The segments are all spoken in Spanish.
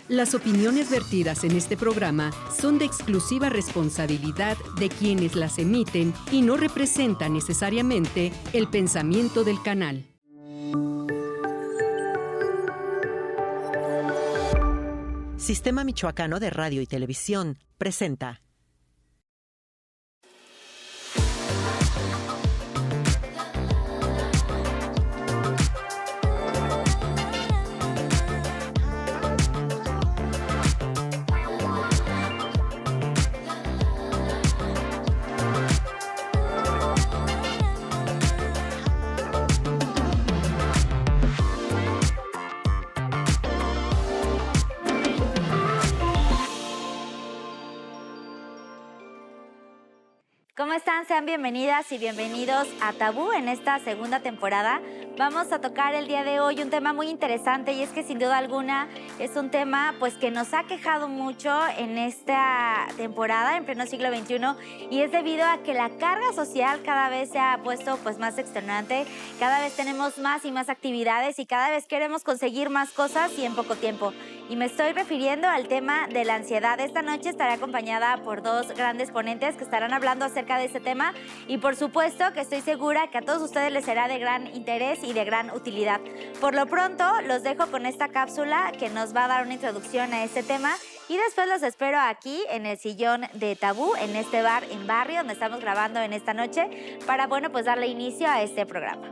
Las opiniones vertidas en este programa son de exclusiva responsabilidad de quienes las emiten y no representan necesariamente el pensamiento del canal. Sistema Michoacano de Radio y Televisión presenta ¿Cómo están? Sean bienvenidas y bienvenidos a Tabú en esta segunda temporada. Vamos a tocar el día de hoy un tema muy interesante y es que sin duda alguna es un tema pues que nos ha quejado mucho en esta temporada en pleno siglo XXI y es debido a que la carga social cada vez se ha puesto pues más extenuante, cada vez tenemos más y más actividades y cada vez queremos conseguir más cosas y en poco tiempo. Y me estoy refiriendo al tema de la ansiedad. Esta noche estaré acompañada por dos grandes ponentes que estarán hablando acerca de este tema y por supuesto que estoy segura que a todos ustedes les será de gran interés y de gran utilidad. Por lo pronto los dejo con esta cápsula que nos va a dar una introducción a este tema y después los espero aquí en el sillón de Tabú, en este bar en Barrio donde estamos grabando en esta noche para, bueno, pues darle inicio a este programa.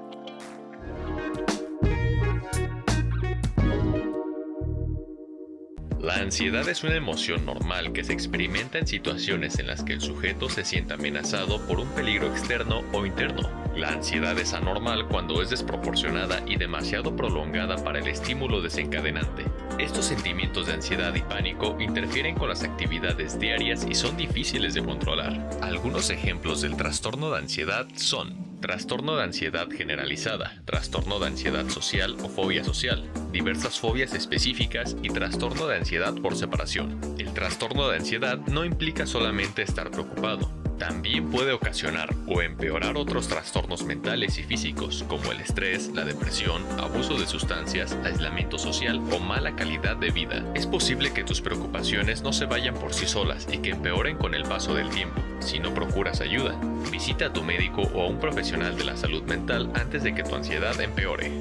La ansiedad es una emoción normal que se experimenta en situaciones en las que el sujeto se siente amenazado por un peligro externo o interno. La ansiedad es anormal cuando es desproporcionada y demasiado prolongada para el estímulo desencadenante. Estos sentimientos de ansiedad y pánico interfieren con las actividades diarias y son difíciles de controlar. Algunos ejemplos del trastorno de ansiedad son: trastorno de ansiedad generalizada, trastorno de ansiedad social o fobia social, diversas fobias específicas y trastorno de ansiedad por separación. El trastorno de ansiedad no implica solamente estar preocupado, también puede ocasionar o empeorar otros trastornos mentales y físicos como el estrés, la depresión, abuso de sustancias, aislamiento social o mala calidad de vida. Es posible que tus preocupaciones no se vayan por sí solas y que empeoren con el paso del tiempo. Si no procuras ayuda, visita a tu médico o a un profesional de la salud mental antes de que tu ansiedad empeore.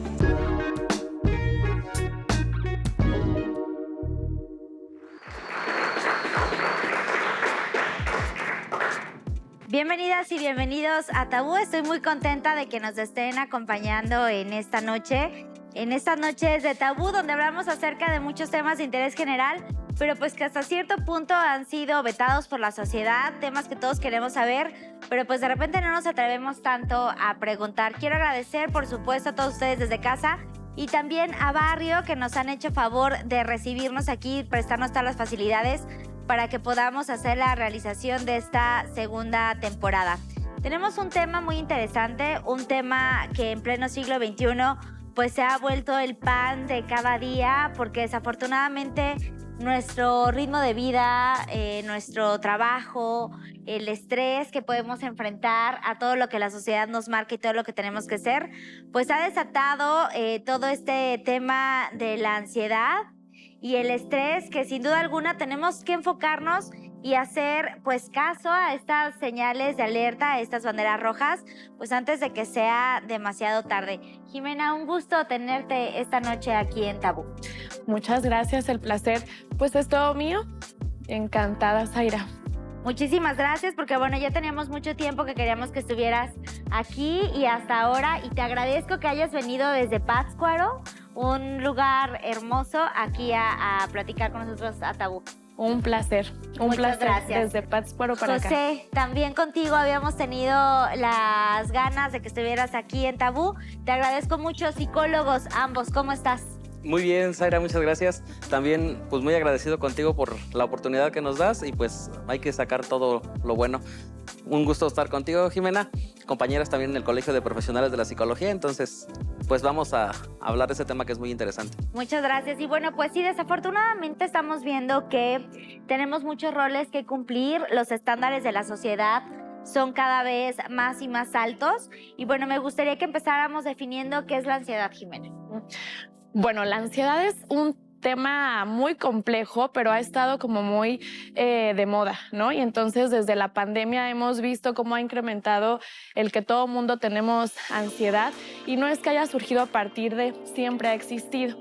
Bienvenidas y bienvenidos a Tabú. Estoy muy contenta de que nos estén acompañando en estas noches de Tabú, donde hablamos acerca de muchos temas de interés general, pero pues que hasta cierto punto han sido vetados por la sociedad, temas que todos queremos saber, pero pues de repente no nos atrevemos tanto a preguntar. Quiero agradecer, por supuesto, a todos ustedes desde casa y también a Barrio, que nos han hecho favor de recibirnos aquí, prestarnos todas las facilidades para que podamos hacer la realización de esta segunda temporada. Tenemos un tema muy interesante, un tema que en pleno siglo XXI pues se ha vuelto el pan de cada día, porque desafortunadamente nuestro ritmo de vida, nuestro trabajo, el estrés que podemos enfrentar a todo lo que la sociedad nos marca y todo lo que tenemos que ser, pues ha desatado todo este tema de la ansiedad y el estrés, que sin duda alguna tenemos que enfocarnos y hacer pues caso a estas señales de alerta, a estas banderas rojas, pues antes de que sea demasiado tarde. Jimena, un gusto tenerte esta noche aquí en Tabú. Muchas gracias, el placer pues es todo mío. Encantada, Zaira. Muchísimas gracias, porque bueno, ya teníamos mucho tiempo que queríamos que estuvieras aquí y hasta ahora, y te agradezco que hayas venido desde Pátzcuaro, un lugar hermoso, aquí a platicar con nosotros a Tabú. Un placer, Muchas placer gracias. desde Pátzcuaro para acá. José, también contigo habíamos tenido las ganas de que estuvieras aquí en Tabú. Te agradezco mucho, psicólogos ambos, ¿cómo estás? Muy bien, Zaira, muchas gracias. También, pues muy agradecido contigo por la oportunidad que nos das y pues hay que sacar todo lo bueno. Un gusto estar contigo, Jimena. Compañeras también en el Colegio de Profesionales de la Psicología, entonces pues vamos a hablar de ese tema que es muy interesante. Muchas gracias. Y bueno, pues sí, desafortunadamente estamos viendo que tenemos muchos roles que cumplir, los estándares de la sociedad son cada vez más y más altos. Y bueno, me gustaría que empezáramos definiendo qué es la ansiedad, Jimena. Bueno, la ansiedad es un tema muy complejo, pero ha estado como muy de moda, ¿no? Y entonces desde la pandemia hemos visto cómo ha incrementado el que todo mundo tenemos ansiedad, y no es que haya surgido a partir de, siempre ha existido.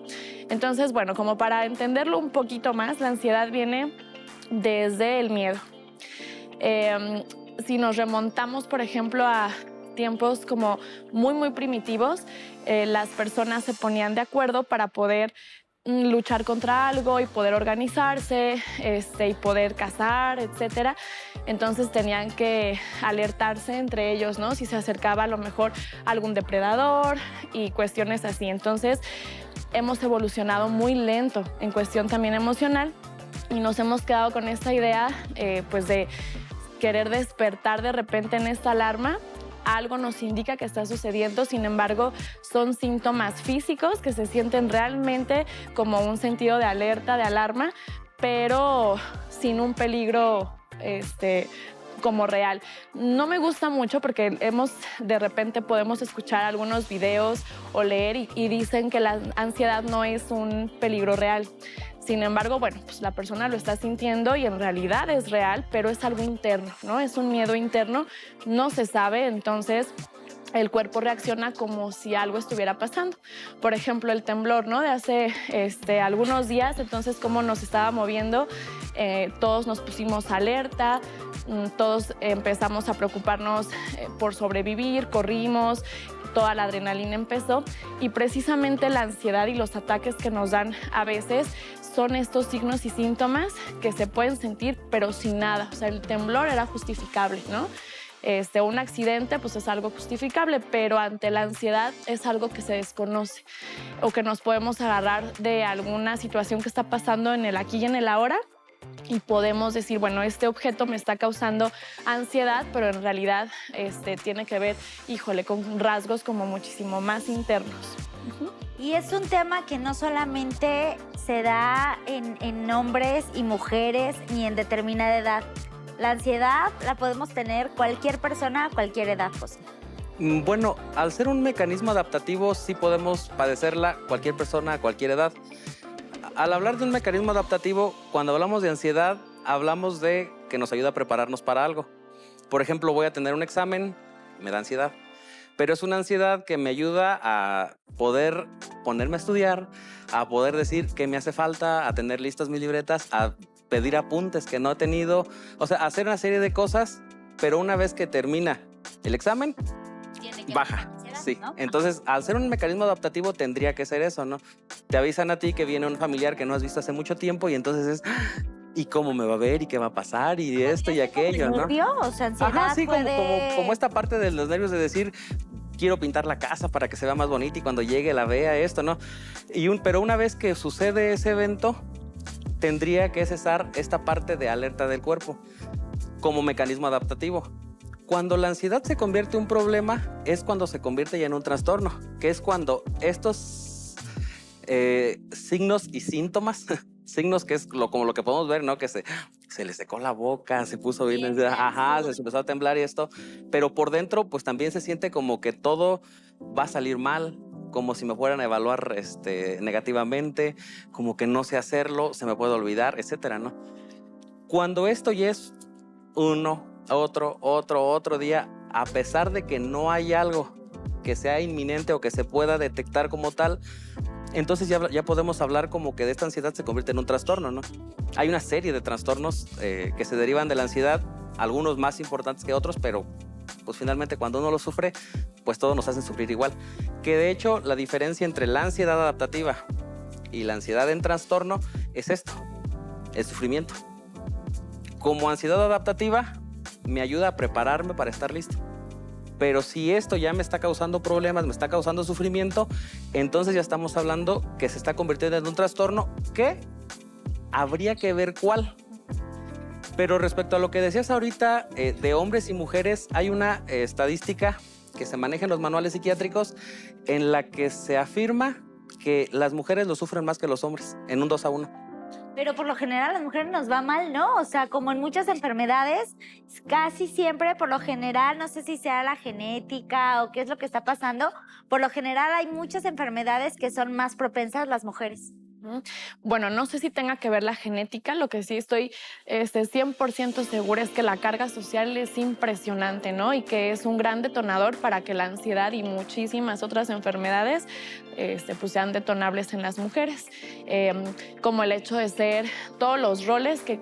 Entonces, bueno, como para entenderlo un poquito más, la ansiedad viene desde el miedo. Si nos remontamos, por ejemplo, a tiempos como muy primitivos, las personas se ponían de acuerdo para poder luchar contra algo y poder organizarse, y poder cazar, etcétera. Entonces tenían que alertarse entre ellos, ¿no? Si se acercaba a lo mejor algún depredador y cuestiones así. Entonces hemos evolucionado muy lento en cuestión también emocional, y nos hemos quedado con esta idea pues de querer despertar de repente en esta alarma. Algo nos indica que está sucediendo, sin embargo, son síntomas físicos que se sienten realmente como un sentido de alerta, de alarma, pero sin un peligro como real. No me gusta mucho porque de repente podemos escuchar algunos videos o leer y dicen que la ansiedad no es un peligro real. Sin embargo, bueno, pues la persona lo está sintiendo y en realidad es real, pero es algo interno, ¿no? Es un miedo interno, no se sabe, entonces el cuerpo reacciona como si algo estuviera pasando. Por ejemplo, el temblor, ¿no? De hace algunos días, entonces cómo nos estaba moviendo, todos nos pusimos alerta, todos empezamos a preocuparnos por sobrevivir, corrimos, toda la adrenalina empezó, y precisamente la ansiedad y los ataques que nos dan a veces son estos signos y síntomas que se pueden sentir, pero sin nada. O sea, el temblor era justificable, ¿no? Un accidente pues es algo justificable, pero ante la ansiedad es algo que se desconoce, o que nos podemos agarrar de alguna situación que está pasando en el aquí y en el ahora, y podemos decir, bueno, este objeto me está causando ansiedad, pero en realidad tiene que ver, híjole, con rasgos como muchísimo más internos. Y es un tema que no solamente se da en hombres y mujeres ni en determinada edad. La ansiedad la podemos tener cualquier persona a cualquier edad, José. Bueno, al ser un mecanismo adaptativo, sí podemos padecerla cualquier persona a cualquier edad. Al hablar de un mecanismo adaptativo, cuando hablamos de ansiedad, hablamos de que nos ayuda a prepararnos para algo. Por ejemplo, voy a tener un examen, me da ansiedad, pero es una ansiedad que me ayuda a poder ponerme a estudiar, a poder decir qué me hace falta, a tener listas mis libretas, a pedir apuntes que no he tenido, o sea, hacer una serie de cosas, pero una vez que termina el examen, baja. Sí, ¿no? Entonces, al ser un mecanismo adaptativo tendría que ser eso, ¿no? Te avisan a ti que viene un familiar que no has visto hace mucho tiempo y entonces es, ¿y cómo me va a ver? ¿Y qué va a pasar? Y esto y aquello, ¿no? O sea, ansiedad. Ajá, sí, puede... como esta parte de los nervios de decir, quiero pintar la casa para que se vea más bonita y cuando llegue la vea esto, ¿no? Pero una vez que sucede ese evento, tendría que cesar esta parte de alerta del cuerpo como mecanismo adaptativo. Cuando la ansiedad se convierte en un problema, es cuando se convierte ya en un trastorno, que es cuando estos signos y síntomas, signos que es como lo que podemos ver, ¿no? Que se le secó la boca, se puso bien, ajá, se empezó a temblar y esto, pero por dentro pues también se siente como que todo va a salir mal, como si me fueran a evaluar negativamente, como que no sé hacerlo, se me puede olvidar, etcétera, ¿no? Cuando esto ya es otro día, a pesar de que no hay algo que sea inminente o que se pueda detectar como tal, entonces ya podemos hablar como que de esta ansiedad se convierte en un trastorno, ¿no? Hay una serie de trastornos que se derivan de la ansiedad, algunos más importantes que otros, pero pues finalmente cuando uno lo sufre, pues todos nos hacen sufrir igual. Que de hecho la diferencia entre la ansiedad adaptativa y la ansiedad en trastorno es esto, el sufrimiento. Como ansiedad adaptativa, me ayuda a prepararme para estar listo. Pero si esto ya me está causando problemas, me está causando sufrimiento, entonces ya estamos hablando que se está convirtiendo en un trastorno que habría que ver cuál. Pero respecto a lo que decías ahorita de hombres y mujeres, hay una estadística que se maneja en los manuales psiquiátricos en la que se afirma que las mujeres lo sufren más que los hombres, en un 2-1. Pero por lo general a las mujeres nos va mal, ¿no? O sea, como en muchas enfermedades, casi siempre, por lo general, no sé si sea la genética o qué es lo que está pasando, por lo general hay muchas enfermedades que son más propensas las mujeres. Bueno, no sé si tenga que ver la genética, lo que sí estoy 100% segura es que la carga social es impresionante, ¿no? Y que es un gran detonador para que la ansiedad y muchísimas otras enfermedades pues sean detonables en las mujeres. Como el hecho de ser todos los roles que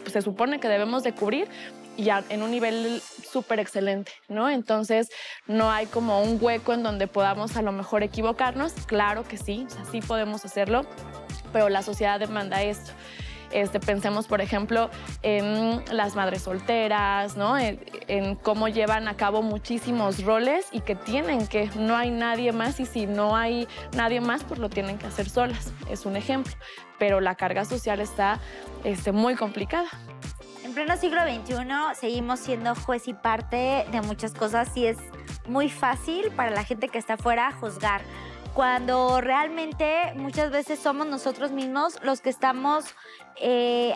se supone que debemos de cubrir, ya en un nivel súper excelente, ¿no? Entonces, no hay como un hueco en donde podamos a lo mejor equivocarnos. Claro que sí, o sea, sí podemos hacerlo, pero la sociedad demanda esto. Pensemos, por ejemplo, en las madres solteras, ¿no? En cómo llevan a cabo muchísimos roles y que no hay nadie más, y si no hay nadie más, pues lo tienen que hacer solas. Es un ejemplo. Pero la carga social está muy complicada. En pleno siglo XXI seguimos siendo juez y parte de muchas cosas y es muy fácil para la gente que está afuera juzgar, cuando realmente muchas veces somos nosotros mismos los que estamos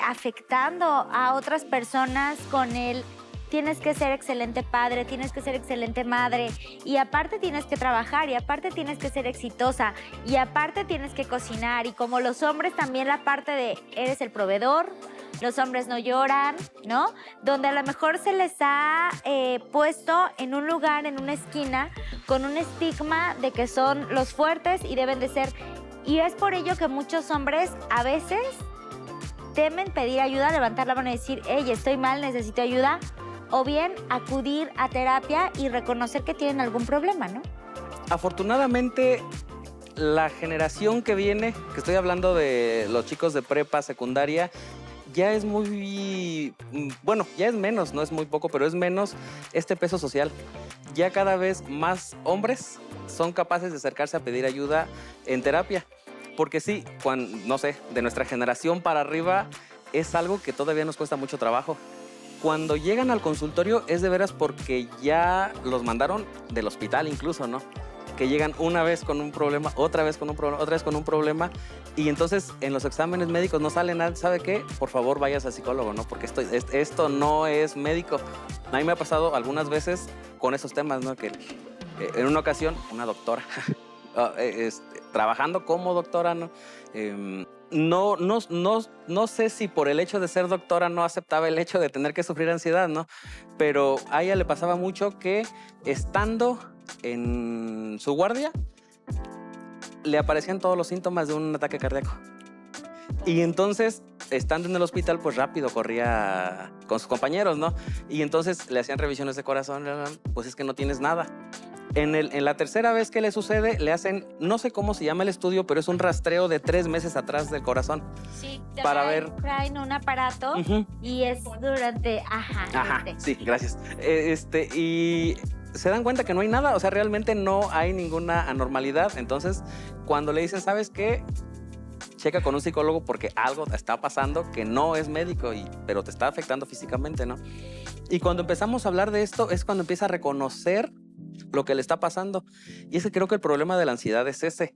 afectando a otras personas con el tienes que ser excelente padre, tienes que ser excelente madre, y aparte tienes que trabajar, y aparte tienes que ser exitosa, y aparte tienes que cocinar, y como los hombres también la parte de eres el proveedor, los hombres no lloran, ¿no? Donde a lo mejor se les ha puesto en un lugar, en una esquina, con un estigma de que son los fuertes y deben de ser. Y es por ello que muchos hombres a veces temen pedir ayuda, levantar la mano y decir, hey, estoy mal, necesito ayuda, o bien acudir a terapia y reconocer que tienen algún problema, ¿no? Afortunadamente, la generación que viene, que estoy hablando de los chicos de prepa, secundaria, ya es muy, bueno, ya es menos, no es muy poco, pero es menos este peso social. Ya cada vez más hombres son capaces de acercarse a pedir ayuda en terapia. Porque sí, no sé, de nuestra generación para arriba es algo que todavía nos cuesta mucho trabajo. Cuando llegan al consultorio es de veras porque ya los mandaron del hospital incluso, ¿no? Que llegan una vez con un problema, otra vez con un problema, otra vez con un problema, y entonces en los exámenes médicos no sale nada. ¿Sabe qué? Por favor, vayas al psicólogo, ¿no? Porque esto no es médico. A mí me ha pasado algunas veces con esos temas, ¿no? Que en una ocasión, una doctora, trabajando como doctora, ¿no? No sé si por el hecho de ser doctora no aceptaba el hecho de tener que sufrir ansiedad, ¿no? Pero a ella le pasaba mucho que estando en su guardia le aparecían todos los síntomas de un ataque cardíaco. Y entonces, estando en el hospital, pues rápido corría con sus compañeros, ¿no? Y entonces le hacían revisiones de corazón, pues es que no tienes nada. En la tercera vez que le sucede, le hacen, no sé cómo se llama el estudio, pero es un rastreo de 3 meses atrás del corazón. Sí, para ver. Traen un aparato y es durante. Ajá. Sí, gracias. Y se dan cuenta que no hay nada, o sea, realmente no hay ninguna anormalidad. Entonces, cuando le dicen, ¿sabes qué? Checa con un psicólogo porque algo está pasando que no es médico, pero te está afectando físicamente, ¿no? Y cuando empezamos a hablar de esto es cuando empieza a reconocer lo que le está pasando. Y es que creo que el problema de la ansiedad es ese,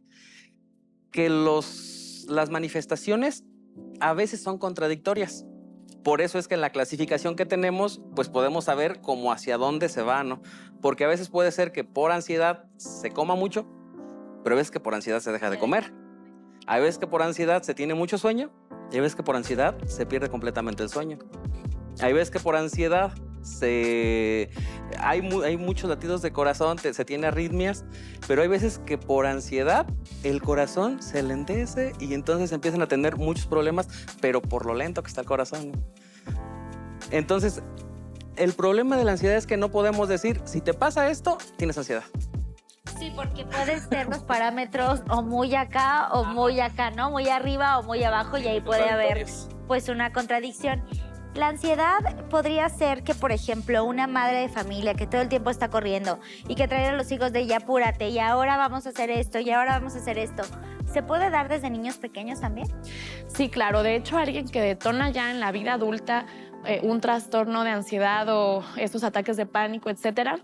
que las manifestaciones a veces son contradictorias. Por eso es que en la clasificación que tenemos, pues podemos saber cómo hacia dónde se va, ¿no? Porque a veces puede ser que por ansiedad se coma mucho, pero hay veces que por ansiedad se deja de comer. Hay veces que por ansiedad se tiene mucho sueño y hay veces que por ansiedad se pierde completamente el sueño. Hay veces que por ansiedad hay muchos latidos de corazón, se tiene arritmias, pero hay veces que por ansiedad el corazón se lentece y entonces empiezan a tener muchos problemas, pero por lo lento que está el corazón. Entonces, el problema de la ansiedad es que no podemos decir, si te pasa esto, tienes ansiedad. Sí, porque pueden ser los parámetros o muy acá o muy acá, ¿no? Muy arriba o muy abajo, y ahí puede haber pues una contradicción. La ansiedad podría ser que, por ejemplo, una madre de familia que todo el tiempo está corriendo y que trae a los hijos de ya apúrate y ahora vamos a hacer esto y ahora vamos a hacer esto. ¿Se puede dar desde niños pequeños también? Sí, claro. De hecho, alguien que detona ya en la vida adulta un trastorno de ansiedad o estos ataques de pánico, etcétera,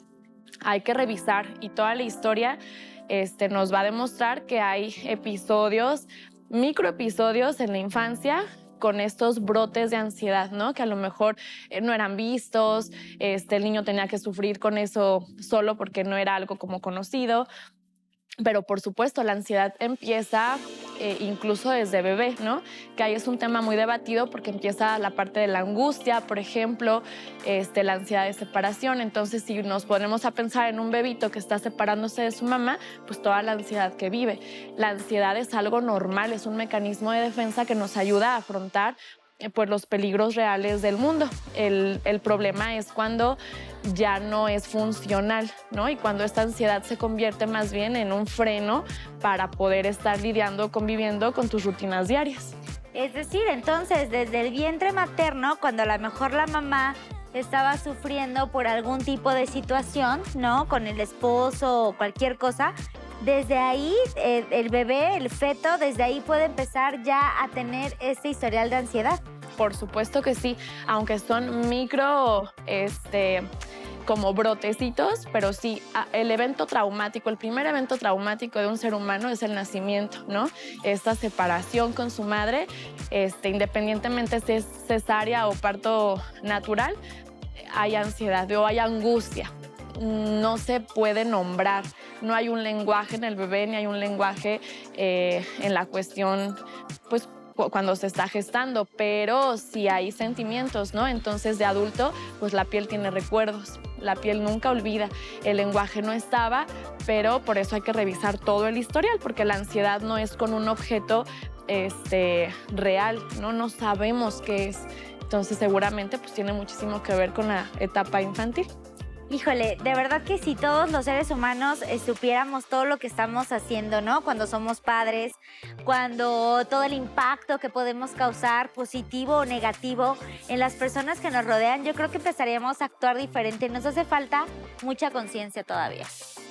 hay que revisar, y toda la historia nos va a demostrar que hay episodios, microepisodios en la infancia con estos brotes de ansiedad, ¿no? Que a lo mejor no eran vistos, el niño tenía que sufrir con eso solo porque no era algo como conocido. Pero por supuesto, la ansiedad empieza incluso desde bebé, ¿no? Que ahí es un tema muy debatido porque empieza la parte de la angustia, por ejemplo, la ansiedad de separación. Entonces, si nos ponemos a pensar en un bebito que está separándose de su mamá, pues toda la ansiedad que vive. La ansiedad es algo normal, es un mecanismo de defensa que nos ayuda a afrontar pues los peligros reales del mundo. El problema es cuando ya no es funcional, ¿no? Y cuando esta ansiedad se convierte más bien en un freno para poder estar lidiando, conviviendo con tus rutinas diarias. Es decir, entonces, desde el vientre materno, cuando a lo mejor la mamá estaba sufriendo por algún tipo de situación, ¿no? Con el esposo o cualquier cosa, desde ahí el bebé, el feto, desde ahí puede empezar ya a tener este historial de ansiedad. Por supuesto que sí, aunque son micro, como brotecitos, pero sí, el evento traumático, el primer evento traumático de un ser humano es el nacimiento, ¿no? Esta separación con su madre, independientemente si es cesárea o parto natural, hay ansiedad o hay angustia. No se puede nombrar, no hay un lenguaje en el bebé ni hay un lenguaje en la cuestión, pues, cuando se está gestando, pero sí hay sentimientos, ¿no? Entonces, de adulto, pues la piel tiene recuerdos, la piel nunca olvida, el lenguaje no estaba, pero por eso hay que revisar todo el historial, porque la ansiedad no es con un objeto real, ¿no? No sabemos qué es. Entonces, seguramente, pues tiene muchísimo que ver con la etapa infantil. Híjole, de verdad que si todos los seres humanos supiéramos todo lo que estamos haciendo, ¿no? Cuando somos padres, cuando todo el impacto que podemos causar, positivo o negativo, en las personas que nos rodean, yo creo que empezaríamos a actuar diferente. Nos hace falta mucha conciencia todavía.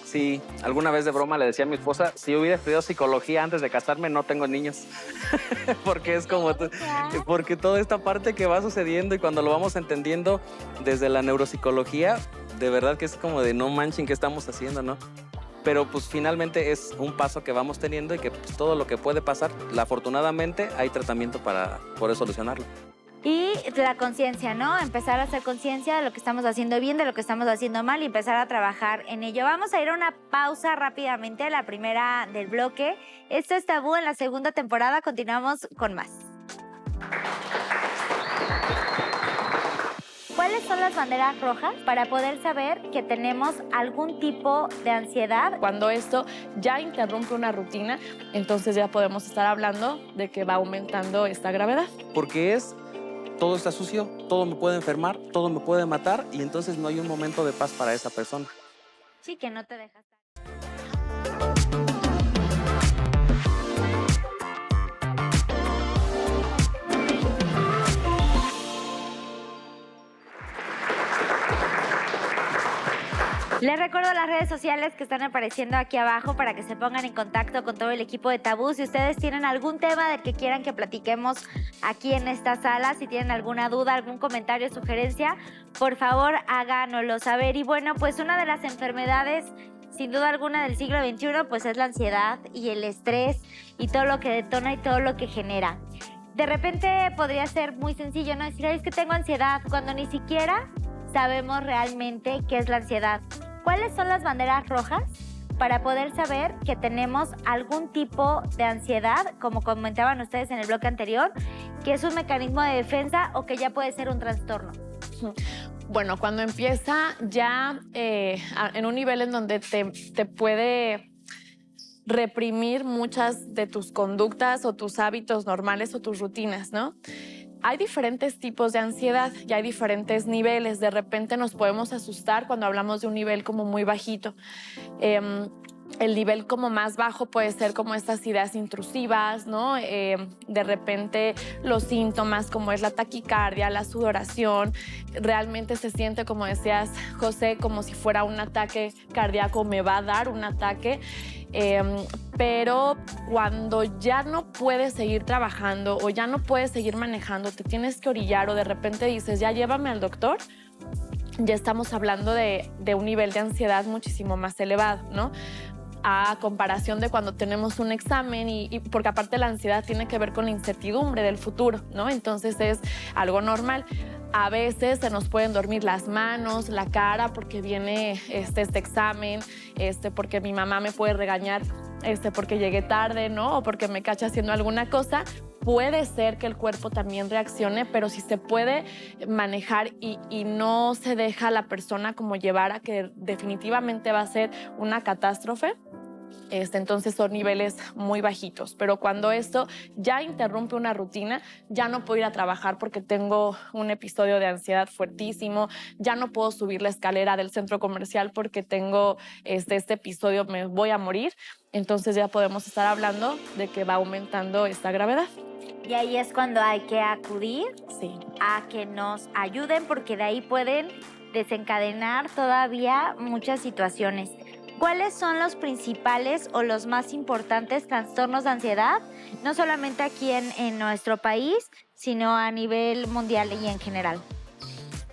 Sí, alguna vez de broma le decía a mi esposa, si hubiera estudiado psicología antes de casarme, no tengo niños. Porque es como, porque toda esta parte que va sucediendo y cuando lo vamos entendiendo desde la neuropsicología, de verdad que es como de no manchen, ¿qué estamos haciendo, no? Pero pues finalmente es un paso que vamos teniendo y que pues, todo lo que puede pasar, afortunadamente hay tratamiento para poder solucionarlo. Y la conciencia, ¿no? Empezar a hacer conciencia de lo que estamos haciendo bien, de lo que estamos haciendo mal y empezar a trabajar en ello. Vamos a ir a una pausa rápidamente, la primera del bloque. Esto es Tabú en la segunda temporada. Continuamos con más. ¿Cuáles son las banderas rojas para poder saber que tenemos algún tipo de ansiedad? Cuando esto ya interrumpe una rutina, entonces ya podemos estar hablando de que va aumentando esta gravedad. Porque todo está sucio, todo me puede enfermar, todo me puede matar y entonces no hay un momento de paz para esa persona. Sí, que no te dejas. Les recuerdo las redes sociales que están apareciendo aquí abajo para que se pongan en contacto con todo el equipo de Tabú. Si ustedes tienen algún tema del que quieran que platiquemos aquí en esta sala, si tienen alguna duda, algún comentario, sugerencia, por favor háganoslo saber. Y bueno, pues una de las enfermedades sin duda alguna del siglo XXI pues es la ansiedad y el estrés y todo lo que detona y todo lo que genera. De repente podría ser muy sencillo, ¿no? Decir, es que tengo ansiedad, cuando ni siquiera sabemos realmente qué es la ansiedad. ¿Cuáles son las banderas rojas para poder saber que tenemos algún tipo de ansiedad, como comentaban ustedes en el bloque anterior, que es un mecanismo de defensa o que ya puede ser un trastorno? Bueno, cuando empieza ya en un nivel en donde te puede reprimir muchas de tus conductas o tus hábitos normales o tus rutinas, ¿no? Hay diferentes tipos de ansiedad y hay diferentes niveles. De repente nos podemos asustar cuando hablamos de un nivel como muy bajito. El nivel como más bajo puede ser como estas ideas intrusivas, ¿no? De repente los síntomas como es la taquicardia, la sudoración, realmente se siente, como decías, José, como si fuera un ataque cardíaco, me va a dar un ataque. Pero cuando ya no puedes seguir trabajando o ya no puedes seguir manejando, te tienes que orillar o de repente dices, ya llévame al doctor, ya estamos hablando de un nivel de ansiedad muchísimo más elevado, ¿no? A comparación de cuando tenemos un examen y porque aparte la ansiedad tiene que ver con la incertidumbre del futuro, ¿no? Entonces es algo normal. A veces se nos pueden dormir las manos, la cara, porque viene este examen, porque mi mamá me puede regañar porque llegué tarde, ¿no? O porque me cacha haciendo alguna cosa. Puede ser que el cuerpo también reaccione, pero si se puede manejar y no se deja a la persona como llevar a que definitivamente va a ser una catástrofe, entonces son niveles muy bajitos. Pero cuando esto ya interrumpe una rutina, ya no puedo ir a trabajar porque tengo un episodio de ansiedad fuertísimo, ya no puedo subir la escalera del centro comercial porque tengo este episodio, me voy a morir, entonces ya podemos estar hablando de que va aumentando esta gravedad. Y ahí es cuando hay que acudir Sí. a que nos ayuden, porque de ahí pueden desencadenar todavía muchas situaciones. ¿Cuáles son los principales o los más importantes trastornos de ansiedad? No solamente aquí en nuestro país, sino a nivel mundial y en general.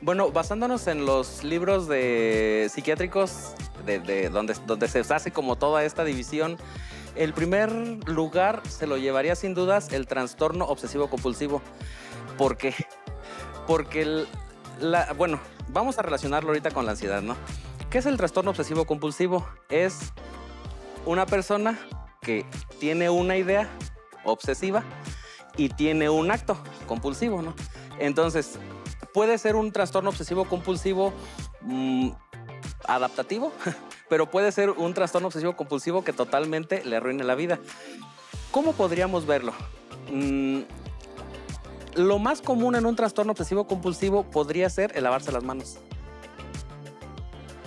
Bueno, basándonos en los libros de psiquiátricos donde se hace como toda esta división, el primer lugar se lo llevaría sin dudas el trastorno obsesivo-compulsivo. ¿Por qué? Porque, bueno, vamos a relacionarlo ahorita con la ansiedad, ¿no? ¿Qué es el trastorno obsesivo-compulsivo? Es una persona que tiene una idea obsesiva y tiene un acto compulsivo, ¿no? Entonces, puede ser un trastorno obsesivo-compulsivo adaptativo, pero puede ser un trastorno obsesivo-compulsivo que totalmente le arruine la vida. ¿Cómo podríamos verlo? Lo más común en un trastorno obsesivo-compulsivo podría ser el lavarse las manos.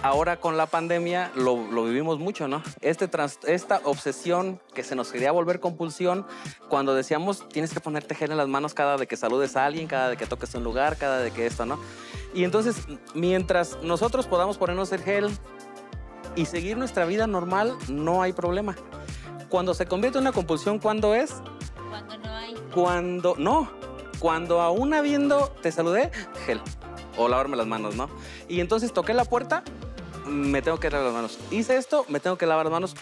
Ahora con la pandemia lo vivimos mucho, ¿no? Esta obsesión que se nos quería volver compulsión cuando decíamos tienes que ponerte gel en las manos cada vez que saludes a alguien, cada vez que toques un lugar, cada vez que esto, ¿no? Y entonces, mientras nosotros podamos ponernos el gel y seguir nuestra vida normal, no hay problema. Cuando se convierte en una compulsión, ¿cuándo es? Cuando no hay. Cuando aún habiendo te saludé, gel. O lavarme las manos, ¿no? Y entonces toqué la puerta, me tengo que lavar las manos. Hice esto, me tengo que lavar las manos.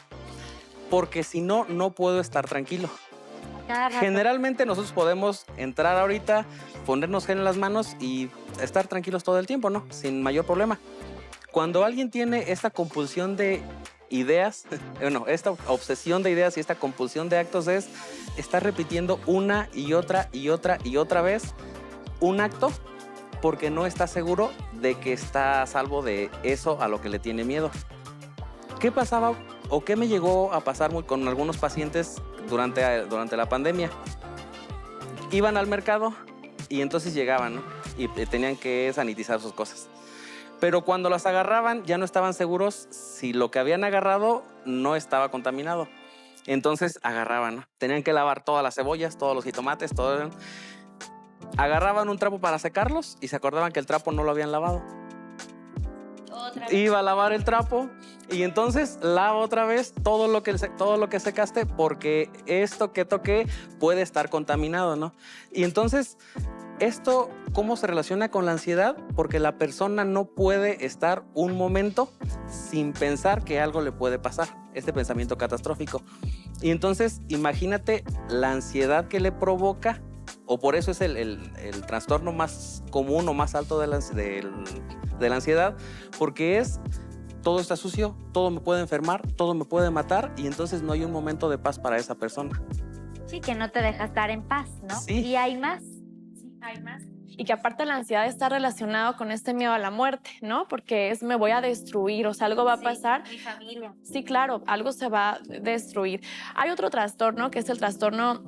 Porque si no, no puedo estar tranquilo. Generalmente nosotros podemos entrar ahorita, ponernos gel en las manos y estar tranquilos todo el tiempo, ¿no? Sin mayor problema. Cuando alguien tiene esta compulsión de ideas, bueno, esta obsesión de ideas y esta compulsión de actos es estar repitiendo una y otra y otra y otra vez un acto porque no está seguro de que está a salvo de eso a lo que le tiene miedo. ¿Qué pasaba o qué me llegó a pasar con algunos pacientes durante la pandemia? Iban al mercado y entonces llegaban, ¿no? Y tenían que sanitizar sus cosas. Pero cuando las agarraban ya no estaban seguros si lo que habían agarrado no estaba contaminado. Entonces agarraban, ¿no? Tenían que lavar todas las cebollas, todos los jitomates, todo. Agarraban un trapo para secarlos y se acordaban que el trapo no lo habían lavado. Iba a lavar el trapo y entonces lava otra vez todo lo que secaste porque esto que toqué puede estar contaminado, ¿no? Y entonces, ¿esto cómo se relaciona con la ansiedad? Porque la persona no puede estar un momento sin pensar que algo le puede pasar, este pensamiento catastrófico. Y entonces, imagínate la ansiedad que le provoca, o por eso es el trastorno más común o más alto de la ansiedad, porque es todo está sucio, todo me puede enfermar, todo me puede matar y entonces no hay un momento de paz para esa persona. Sí, que no te deja estar en paz, ¿no? Sí. Y hay más. Sí, hay más. Y que aparte la ansiedad está relacionado con este miedo a la muerte, ¿no? Porque me voy a destruir, o sea, algo va a pasar. Mi familia. Sí, claro, algo se va a destruir. Hay otro trastorno que es el trastorno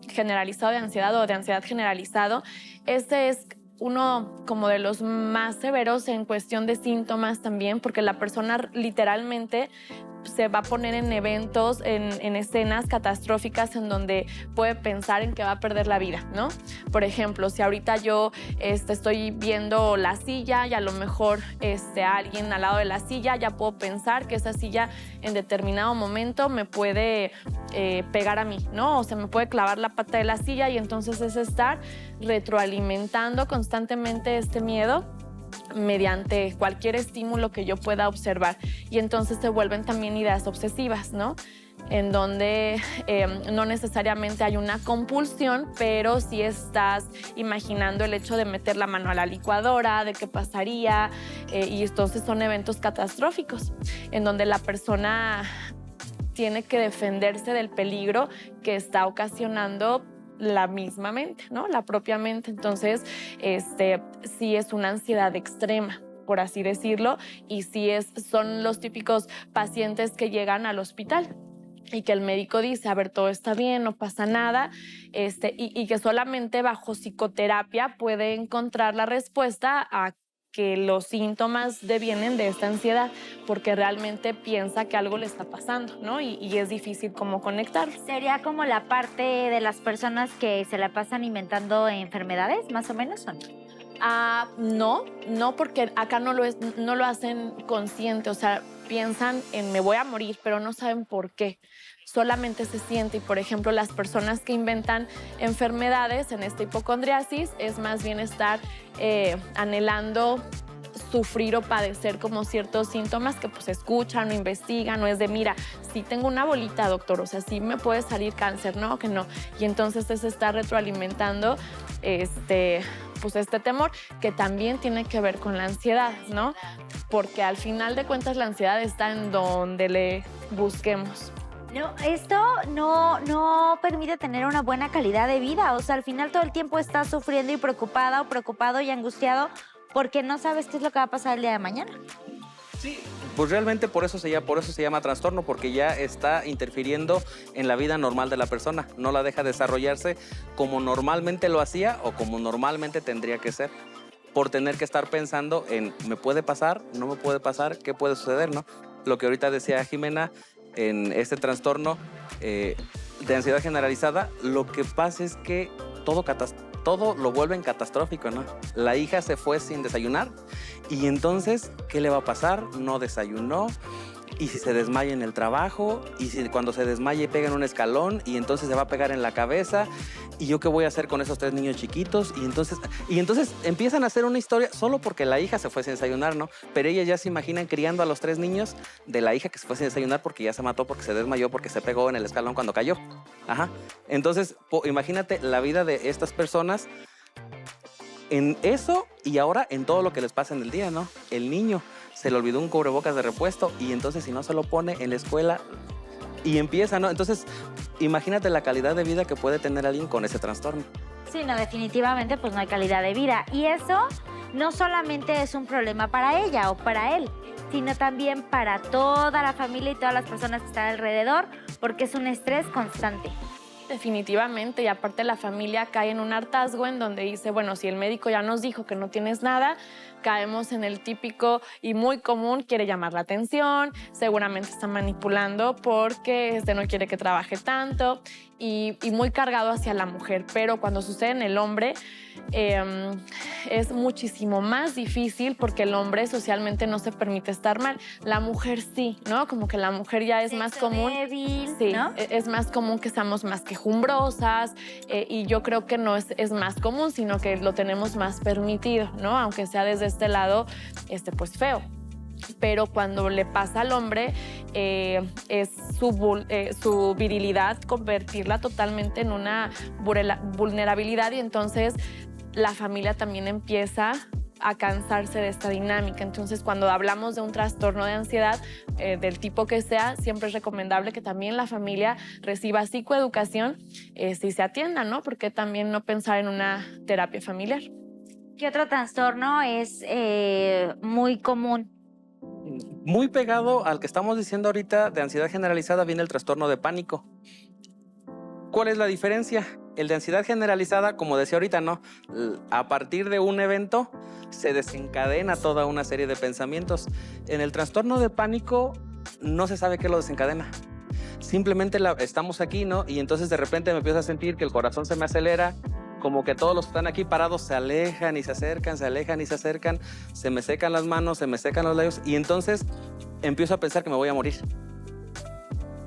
generalizado de ansiedad o de ansiedad generalizado. Este es uno como de los más severos en cuestión de síntomas también, porque la persona literalmente se va a poner en eventos, en escenas catastróficas en donde puede pensar en que va a perder la vida, ¿no? Por ejemplo, si ahorita yo estoy viendo la silla y a lo mejor alguien al lado de la silla, ya puedo pensar que esa silla en determinado momento me puede pegar a mí, ¿no? O se me puede clavar la pata de la silla y entonces es estar retroalimentando constantemente este miedo mediante cualquier estímulo que yo pueda observar. Y entonces se vuelven también ideas obsesivas, ¿no? En donde no necesariamente hay una compulsión, pero sí estás imaginando el hecho de meter la mano a la licuadora, de qué pasaría, y entonces son eventos catastróficos, en donde la persona tiene que defenderse del peligro que está ocasionando la misma mente, ¿no? La propia mente. Entonces, sí es una ansiedad extrema, por así decirlo, y sí son los típicos pacientes que llegan al hospital y que el médico dice, a ver, todo está bien, no pasa nada, y que solamente bajo psicoterapia puede encontrar la respuesta a que los síntomas devienen de esta ansiedad, porque realmente piensa que algo le está pasando, ¿no? Y es difícil como conectar. ¿Sería como la parte de las personas que se la pasan inventando enfermedades, más o menos, o no? No, porque acá no lo hacen consciente, o sea, piensan en me voy a morir, pero no saben por qué. Solamente se siente, y por ejemplo las personas que inventan enfermedades en esta hipocondriasis es más bien estar anhelando sufrir o padecer como ciertos síntomas que pues escuchan o investigan, o es de mira, sí tengo una bolita, doctor, o sea, sí me puede salir cáncer, no, que no. Y entonces se está retroalimentando pues este temor que también tiene que ver con la ansiedad, ¿no? Porque al final de cuentas la ansiedad está en donde le busquemos. No, esto no permite tener una buena calidad de vida. O sea, al final todo el tiempo estás sufriendo y preocupada o preocupado y angustiado porque no sabes qué es lo que va a pasar el día de mañana. Sí, pues realmente por eso se llama trastorno, porque ya está interfiriendo en la vida normal de la persona. No la deja desarrollarse como normalmente lo hacía o como normalmente tendría que ser, por tener que estar pensando en ¿me puede pasar? ¿No me puede pasar? ¿Qué puede suceder? ¿No? Lo que ahorita decía Jimena, en este trastorno de ansiedad generalizada, lo que pasa es que todo lo vuelven catastrófico, ¿no? La hija se fue sin desayunar y entonces, ¿qué le va a pasar? No desayunó. Y si se desmaya en el trabajo, y si cuando se desmaye pega en un escalón, y entonces se va a pegar en la cabeza, y yo qué voy a hacer con esos 3 niños chiquitos, y entonces empiezan a hacer una historia solo porque la hija se fue sin desayunar, ¿no? Pero ellas ya se imaginan criando a los 3 niños de la hija que se fue sin desayunar porque ya se mató, porque se desmayó, porque se pegó en el escalón cuando cayó. Ajá. Entonces, imagínate la vida de estas personas en eso y ahora en todo lo que les pasa en el día, ¿no? El niño se le olvidó un cubrebocas de repuesto y entonces si no se lo pone en la escuela y empieza, ¿no? Entonces, imagínate la calidad de vida que puede tener alguien con ese trastorno. Sí, no, definitivamente pues no hay calidad de vida. Y eso no solamente es un problema para ella o para él, sino también para toda la familia y todas las personas que están alrededor, porque es un estrés constante. Definitivamente, y aparte la familia cae en un hartazgo en donde dice, bueno, si el médico ya nos dijo que no tienes nada, caemos en el típico y muy común, quiere llamar la atención, seguramente está manipulando porque no quiere que trabaje tanto y muy cargado hacia la mujer. Pero cuando sucede en el hombre es muchísimo más difícil porque el hombre socialmente no se permite estar mal. La mujer sí, ¿no? Como que la mujer ya es más común. Débil, sí, ¿no? Es más común que seamos más quejumbrosas y yo creo que no es más común, sino que lo tenemos más permitido, ¿no? Aunque sea desde este lado, pues feo. Pero cuando le pasa al hombre, es su virilidad convertirla totalmente en una vulnerabilidad y entonces la familia también empieza a cansarse de esta dinámica. Entonces, cuando hablamos de un trastorno de ansiedad, del tipo que sea, siempre es recomendable que también la familia reciba psicoeducación si se atienda, ¿no? Porque también no pensar en una terapia familiar. ¿Qué otro trastorno es muy común? Muy pegado al que estamos diciendo ahorita de ansiedad generalizada viene el trastorno de pánico. ¿Cuál es la diferencia? El de ansiedad generalizada, como decía ahorita, ¿no? A partir de un evento se desencadena toda una serie de pensamientos. En el trastorno de pánico no se sabe qué lo desencadena. Simplemente estamos aquí, ¿no? Y entonces de repente me empiezo a sentir que el corazón se me acelera, como que todos los que están aquí parados se alejan y se acercan, se alejan y se acercan, se me secan las manos, se me secan los labios y entonces empiezo a pensar que me voy a morir.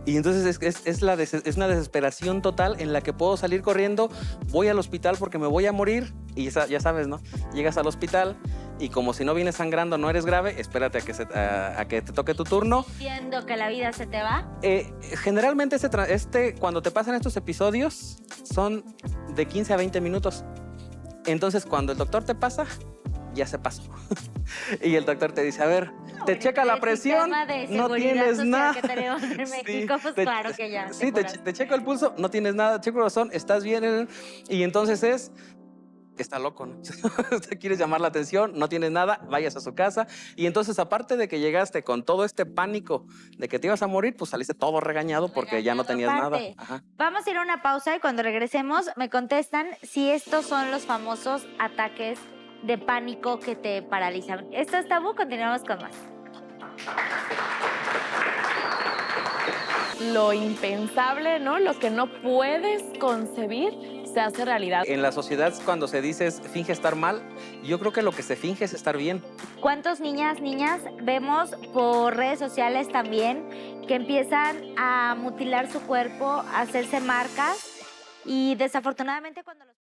Y entonces es una desesperación total en la que puedo salir corriendo, voy al hospital porque me voy a morir y ya sabes, ¿no? Llegas al hospital y como si no vienes sangrando no eres grave, espérate a que te toque tu turno. Siendo que la vida se te va. Generalmente cuando te pasan estos episodios son de 15 a 20 minutos. Entonces cuando el doctor te pasa, ya se pasó. Y el doctor te dice, a ver, te checa la presión, no tienes nada. Que tenemos en México, pues claro que ya. Sí, te checo el pulso, no tienes nada, checo el corazón, estás bien. Y entonces está loco, ¿no? Te quieres llamar la atención, no tienes nada, vayas a su casa. Y entonces, aparte de que llegaste con todo este pánico de que te ibas a morir, pues saliste todo regañado porque ya no tenías nada. Ajá. Vamos a ir a una pausa y cuando regresemos me contestan si estos son los famosos ataques de pánico que te paralizan. Esto es Tabú, continuamos con más. Lo impensable, ¿no? Lo que no puedes concebir se hace realidad. En la sociedad, cuando se dice finge estar mal, yo creo que lo que se finge es estar bien. ¿Cuántos niñas vemos por redes sociales también que empiezan a mutilar su cuerpo, a hacerse marcas y desafortunadamente cuando los...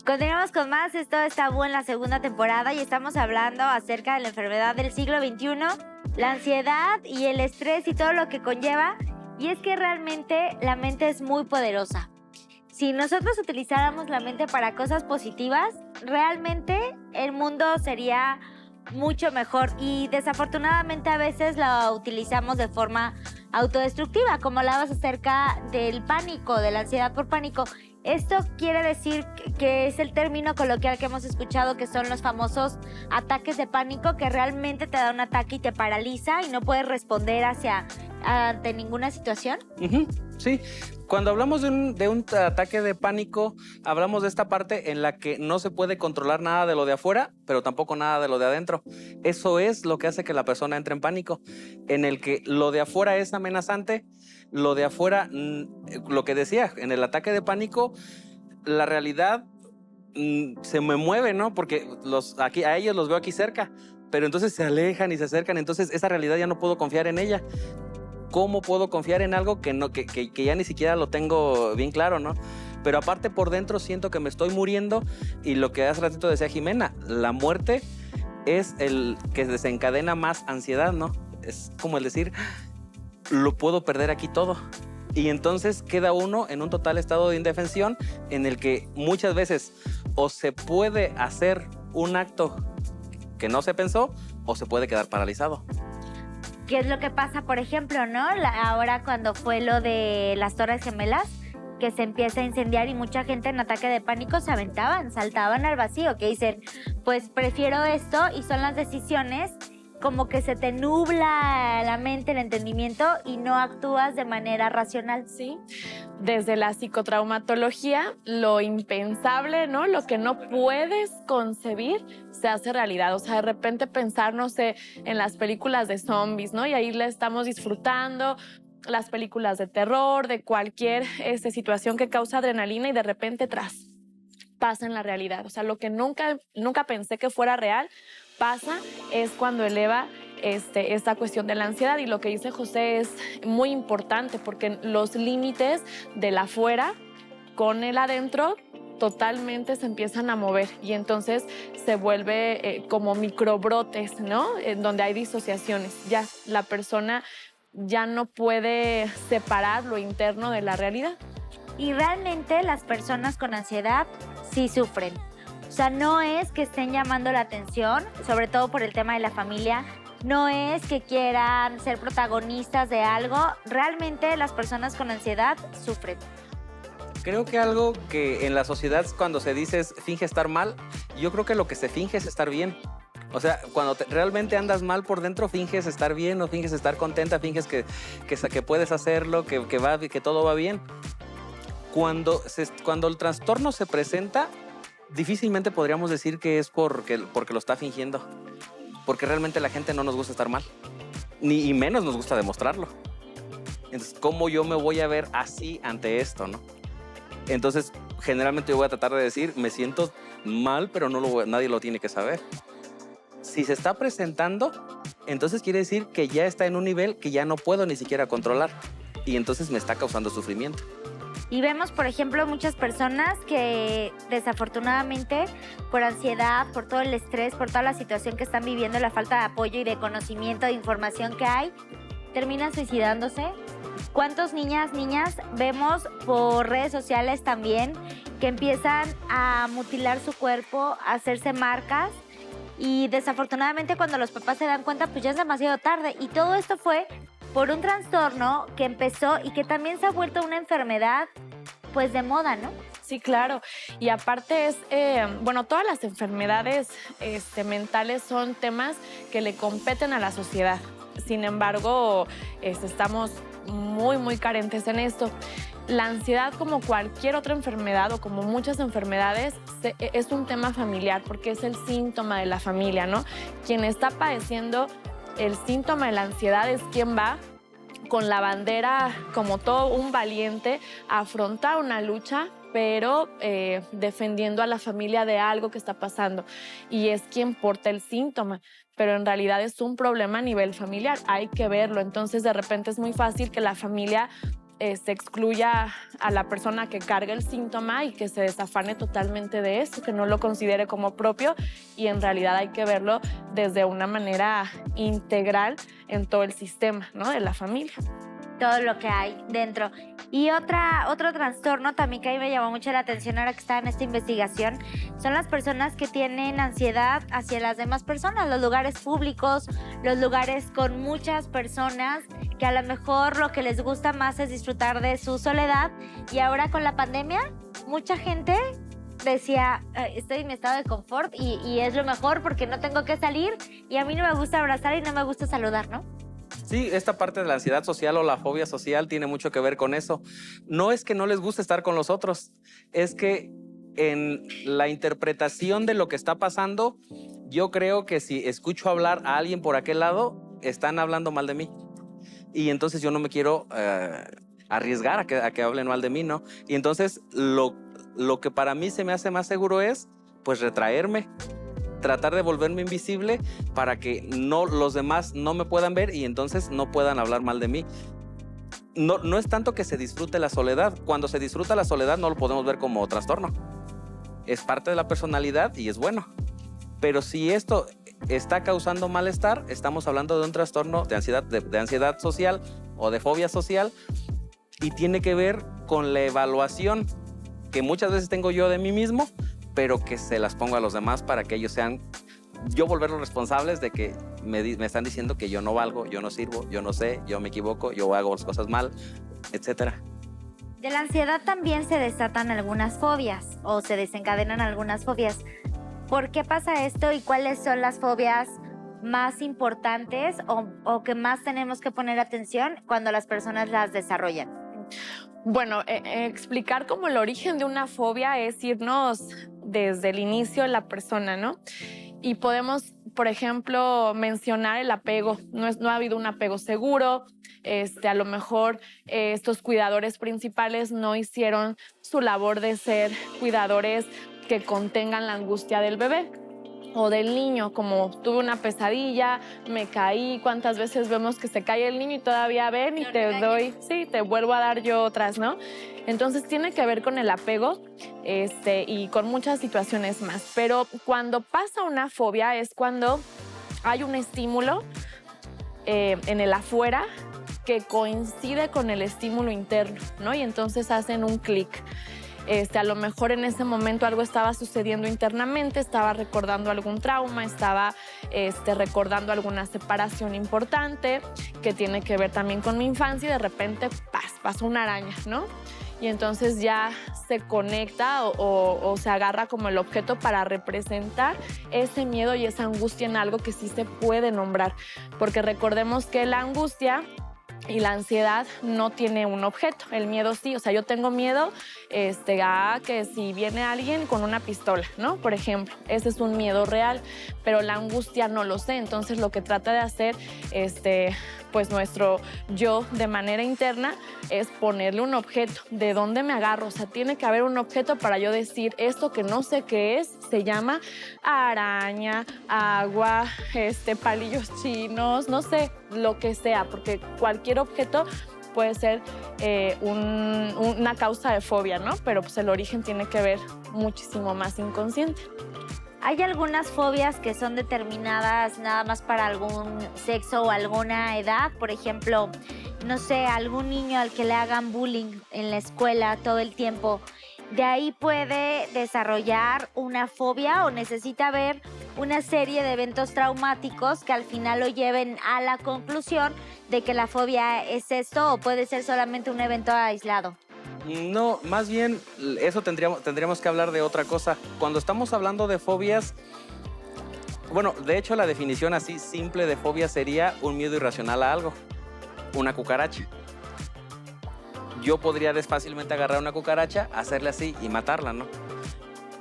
Continuamos con más, esto es Tabú en la segunda temporada y estamos hablando acerca de la enfermedad del siglo XXI, la ansiedad y el estrés y todo lo que conlleva. Y es que realmente la mente es muy poderosa. Si nosotros utilizáramos la mente para cosas positivas, realmente el mundo sería mucho mejor. Y desafortunadamente a veces la utilizamos de forma autodestructiva, como hablabas acerca del pánico, de la ansiedad por pánico. Esto quiere decir que es el término coloquial que hemos escuchado, que son los famosos ataques de pánico, que realmente te da un ataque y te paraliza y no puedes responder ante ninguna situación. Sí, cuando hablamos de un ataque de pánico, hablamos de esta parte en la que no se puede controlar nada de lo de afuera, pero tampoco nada de lo de adentro. Eso es lo que hace que la persona entre en pánico, en el que lo de afuera es amenazante, lo de afuera, lo que decía, en el ataque de pánico, la realidad se me mueve, ¿no? Porque a ellos los veo aquí cerca, pero entonces se alejan y se acercan, entonces esa realidad ya no puedo confiar en ella. ¿Cómo puedo confiar en algo que ya ni siquiera lo tengo bien claro, ¿no? Pero aparte por dentro siento que me estoy muriendo y lo que hace ratito decía Jimena, la muerte es el que desencadena más ansiedad, ¿no? Es como el decir, lo puedo perder aquí todo. Y entonces queda uno en un total estado de indefensión en el que muchas veces o se puede hacer un acto que no se pensó o se puede quedar paralizado. ¿Qué es lo que pasa, por ejemplo, no? Ahora cuando fue lo de las Torres Gemelas, que se empieza a incendiar y mucha gente en ataque de pánico se aventaban, saltaban al vacío, que dicen, pues prefiero esto, y son las decisiones como que se te nubla la mente, el entendimiento y no actúas de manera racional. Sí, desde la psicotraumatología, lo impensable, ¿no? Lo que no puedes concebir se hace realidad. O sea, de repente pensar, no sé, en las películas de zombies, ¿no? Y ahí le estamos disfrutando, las películas de terror, de cualquier situación que causa adrenalina y de repente pasa en la realidad. O sea, lo que nunca pensé que fuera real pasa es cuando eleva esta cuestión de la ansiedad. Y lo que dice José es muy importante porque los límites del afuera con el adentro totalmente se empiezan a mover y entonces se vuelve como microbrotes, ¿no? En donde hay disociaciones. Ya la persona ya no puede separar lo interno de la realidad. Y realmente las personas con ansiedad sí sufren. O sea, no es que estén llamando la atención, sobre todo por el tema de la familia, no es que quieran ser protagonistas de algo, realmente las personas con ansiedad sufren. Creo que algo que en la sociedad cuando se dice es finge estar mal, yo creo que lo que se finge es estar bien. O sea, cuando realmente andas mal por dentro, finges estar bien o finges estar contenta, finges que puedes hacerlo, que todo va bien. Cuando el trastorno se presenta, difícilmente podríamos decir que es porque lo está fingiendo. Porque realmente la gente no nos gusta estar mal. Ni menos nos gusta demostrarlo. Entonces, ¿cómo yo me voy a ver así ante esto, no? Entonces, generalmente yo voy a tratar de decir, me siento mal, pero nadie lo tiene que saber. Si se está presentando, entonces quiere decir que ya está en un nivel que ya no puedo ni siquiera controlar. Y entonces me está causando sufrimiento. Y vemos, por ejemplo, muchas personas que desafortunadamente por ansiedad, por todo el estrés, por toda la situación que están viviendo, la falta de apoyo y de conocimiento, de información que hay, terminan suicidándose. ¿Cuántos niñas vemos por redes sociales también que empiezan a mutilar su cuerpo, a hacerse marcas? Y desafortunadamente cuando los papás se dan cuenta, pues ya es demasiado tarde. Y todo esto fue por un trastorno que empezó y que también se ha vuelto una enfermedad, pues de moda, ¿no? Sí, claro. Y aparte es, todas las enfermedades mentales son temas que le competen a la sociedad. Sin embargo, estamos muy, muy carentes en esto. La ansiedad, como cualquier otra enfermedad o como muchas enfermedades, es un tema familiar porque es el síntoma de la familia, ¿no? Quien está padeciendo el síntoma de la ansiedad es quien va con la bandera como todo un valiente a afrontar una lucha, pero defendiendo a la familia de algo que está pasando. Y es quien porta el síntoma, pero en realidad es un problema a nivel familiar. Hay que verlo. Entonces, de repente es muy fácil que la familia se excluya a la persona que carga el síntoma y que se desafane totalmente de eso, que no lo considere como propio, y en realidad hay que verlo desde una manera integral en todo el sistema, ¿no?, de la familia. Todo lo que hay dentro. Y otro trastorno también que a mí me llamó mucho la atención ahora que estaba en esta investigación son las personas que tienen ansiedad hacia las demás personas, los lugares públicos, los lugares con muchas personas que a lo mejor lo que les gusta más es disfrutar de su soledad. Y ahora con la pandemia, mucha gente decía, estoy en mi estado de confort y es lo mejor porque no tengo que salir y a mí no me gusta abrazar y no me gusta saludar, ¿no? Sí, esta parte de la ansiedad social o la fobia social tiene mucho que ver con eso. No es que no les guste estar con los otros, es que en la interpretación de lo que está pasando, yo creo que si escucho hablar a alguien por aquel lado, están hablando mal de mí. Y entonces yo no me quiero arriesgar a que hablen mal de mí, ¿no? Y entonces lo que para mí se me hace más seguro es, pues, retraerme, tratar de volverme invisible para que los demás no me puedan ver y entonces no puedan hablar mal de mí. No es tanto que se disfrute la soledad. Cuando se disfruta la soledad no lo podemos ver como trastorno. Es parte de la personalidad y es bueno. Pero si esto está causando malestar, estamos hablando de un trastorno de ansiedad social o de fobia social, y tiene que ver con la evaluación que muchas veces tengo yo de mí mismo, pero que se las pongo a los demás para que ellos sean, yo volverlos responsables de que me están diciendo que yo no valgo, yo no sirvo, yo no sé, yo me equivoco, yo hago las cosas mal, etcétera. De la ansiedad también se desatan algunas fobias o se desencadenan algunas fobias. ¿Por qué pasa esto y cuáles son las fobias más importantes o que más tenemos que poner atención cuando las personas las desarrollan? Bueno, explicar como el origen de una fobia es irnos desde el inicio de la persona, ¿no? Y podemos, por ejemplo, mencionar el apego. No ha habido un apego seguro. A lo mejor estos cuidadores principales no hicieron su labor de ser cuidadores que contengan la angustia del bebé o del niño, como tuve una pesadilla, me caí. ¿Cuántas veces vemos que se cae el niño y todavía ven y te vuelvo a dar yo otras, ¿no? Entonces tiene que ver con el apego y con muchas situaciones más. Pero cuando pasa una fobia es cuando hay un estímulo en el afuera que coincide con el estímulo interno, ¿no? Y entonces hacen un clic. A lo mejor en ese momento algo estaba sucediendo internamente, estaba recordando algún trauma, estaba recordando alguna separación importante que tiene que ver también con mi infancia y de repente pasó una araña, ¿no? Y entonces ya se conecta o se agarra como el objeto para representar ese miedo y esa angustia en algo que sí se puede nombrar. Porque recordemos que la angustia y la ansiedad no tiene un objeto, el miedo sí. O sea, yo tengo miedo a que si viene alguien con una pistola, ¿no? Por ejemplo, ese es un miedo real, pero la angustia no lo sé. Entonces lo que trata de hacer pues nuestro yo de manera interna es ponerle un objeto. ¿De dónde me agarro? O sea, tiene que haber un objeto para yo decir esto que no sé qué es, se llama araña, agua, palillos chinos, no sé, lo que sea, porque cualquier objeto puede ser una causa de fobia, ¿no? Pero pues el origen tiene que ver muchísimo más inconsciente. ¿Hay algunas fobias que son determinadas nada más para algún sexo o alguna edad? Por ejemplo, no sé, algún niño al que le hagan bullying en la escuela todo el tiempo, ¿de ahí puede desarrollar una fobia o necesita ver una serie de eventos traumáticos que al final lo lleven a la conclusión de que la fobia es esto o puede ser solamente un evento aislado? No, más bien eso tendríamos que hablar de otra cosa. Cuando estamos hablando de fobias, bueno, de hecho la definición así simple de fobia sería un miedo irracional a algo, una cucaracha. Yo podría fácilmente agarrar una cucaracha, hacerle así y matarla, ¿no?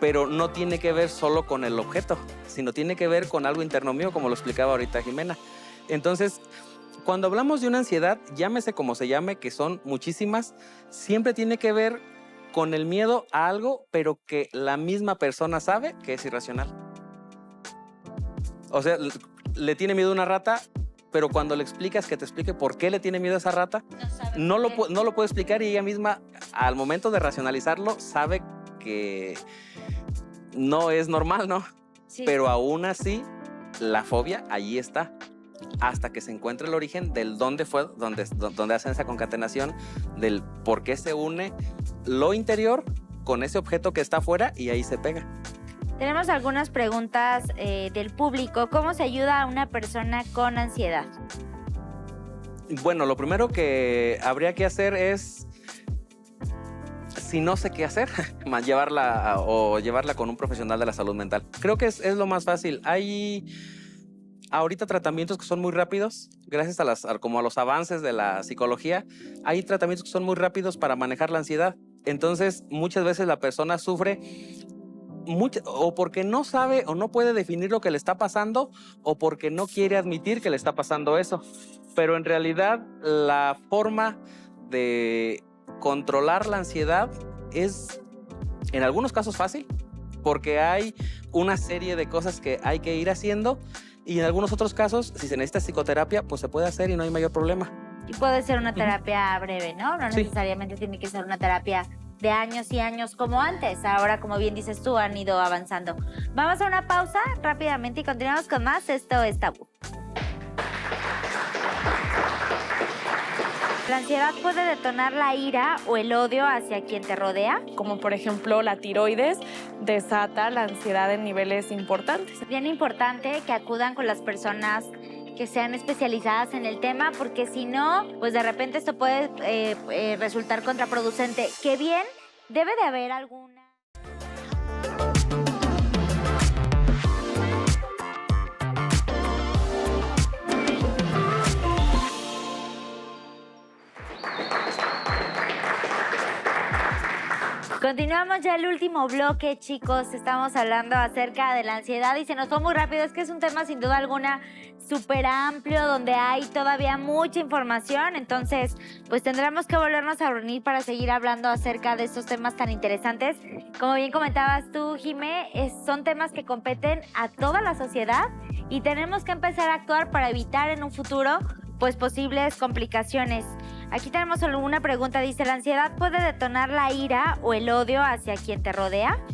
Pero no tiene que ver solo con el objeto, sino tiene que ver con algo interno mío, como lo explicaba ahorita Jimena. Entonces, cuando hablamos de una ansiedad, llámese como se llame, que son muchísimas, siempre tiene que ver con el miedo a algo, pero que la misma persona sabe que es irracional. O sea, le tiene miedo a una rata, pero cuando le explicas que te explique por qué le tiene miedo a esa rata, no lo puede explicar y ella misma, al momento de racionalizarlo, sabe que no es normal, ¿no? Sí. Pero aún así, la fobia allí está. Hasta que se encuentre el origen del dónde fue, donde hacen esa concatenación del por qué se une lo interior con ese objeto que está afuera y ahí se pega. Tenemos algunas preguntas del público. ¿Cómo se ayuda a una persona con ansiedad? Bueno, lo primero que habría que hacer es, si no sé qué hacer, llevarla con un profesional de la salud mental. Creo que es lo más fácil. Hay ahorita tratamientos que son muy rápidos, gracias a los avances de la psicología. Hay tratamientos que son muy rápidos para manejar la ansiedad. Entonces, muchas veces la persona sufre o porque no sabe o no puede definir lo que le está pasando o porque no quiere admitir que le está pasando eso. Pero en realidad, la forma de controlar la ansiedad es, en algunos casos, fácil, porque hay una serie de cosas que hay que ir haciendo. Y en algunos otros casos, si se necesita psicoterapia, pues se puede hacer y no hay mayor problema. Y puede ser una terapia breve, ¿no? No necesariamente tiene que ser una terapia de años y años como antes. Ahora, como bien dices tú, han ido avanzando. Vamos a una pausa rápidamente y continuamos con más. Esto es Tabú. ¿La ansiedad puede detonar la ira o el odio hacia quien te rodea? Como por ejemplo la tiroides desata la ansiedad en niveles importantes. Es bien importante que acudan con las personas que sean especializadas en el tema, porque si no, pues de repente esto puede resultar contraproducente. Que bien, debe de haber alguna... Continuamos ya el último bloque, chicos. Estamos hablando acerca de la ansiedad y se nos fue muy rápido. Es que es un tema sin duda alguna súper amplio, donde hay todavía mucha información. Entonces, pues tendremos que volvernos a reunir para seguir hablando acerca de estos temas tan interesantes. Como bien comentabas tú, Jimé, son temas que competen a toda la sociedad y tenemos que empezar a actuar para evitar en un futuro pues posibles complicaciones. Aquí tenemos solo una pregunta, dice, ¿la ansiedad puede detonar la ira o el odio hacia quien te rodea?